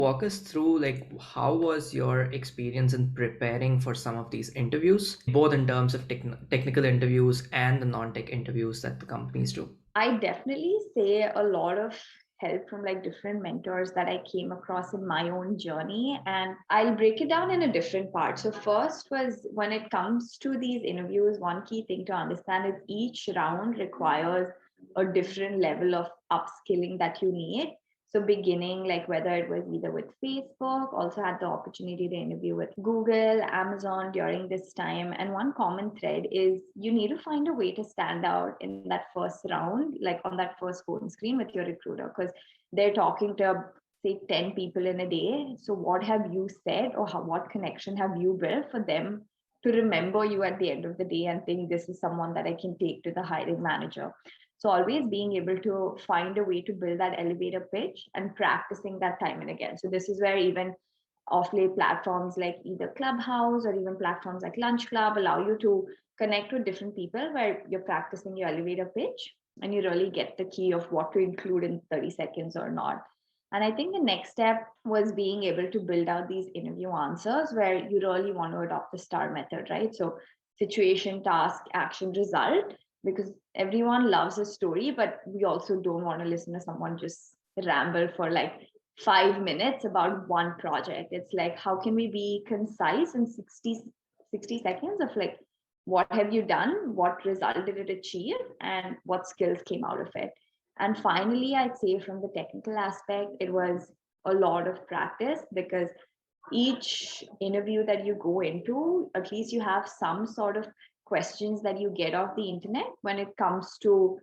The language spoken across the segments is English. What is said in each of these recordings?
Walk us through how was your experience in preparing for some of these interviews, both in terms of technical interviews and the non-tech interviews that the companies do. I definitely say a lot of help from like different mentors that I came across in my own journey. And I'll break it down in a different part. So, first was when it comes to these interviews, one key thing to understand is each round requires a different level of upskilling that you need. So beginning, like whether it was either with Facebook, also had the opportunity to interview with Google, Amazon during this time. And one common thread is you need to find a way to stand out in that first round, like on that first phone screen with your recruiter, because they're talking to say 10 people in a day. So what have you said or what connection have you built for them to remember you at the end of the day and think this is someone that I can take to the hiring manager? So always being able to find a way to build that elevator pitch and practicing that time and again. So this is where even off late platforms like either Clubhouse or even platforms like Lunch Club allow you to connect with different people where you're practicing your elevator pitch and you really get the key of what to include in 30 seconds or not. And I think the next step was being able to build out these interview answers where you really want to adopt the STAR method, right? So situation, task, action, result, because everyone loves a story, but we also don't want to listen to someone just ramble for like 5 minutes about one project. It's like, how can we be concise in 60 seconds of like, what have you done? What result did it achieve? And what skills came out of it? And finally, I'd say from the technical aspect, it was a lot of practice because each interview that you go into, at least you have some sort of questions that you get off the internet when it comes to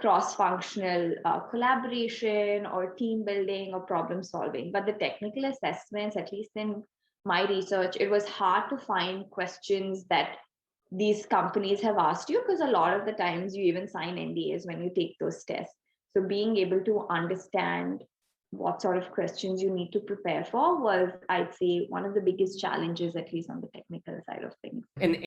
cross-functional collaboration or team building or problem solving. But the technical assessments, at least in my research, it was hard to find questions that these companies have asked you because a lot of the times you even sign NDAs when you take those tests. So being able to understand what sort of questions you need to prepare for was, I'd say, one of the biggest challenges, at least on the technical side of things. In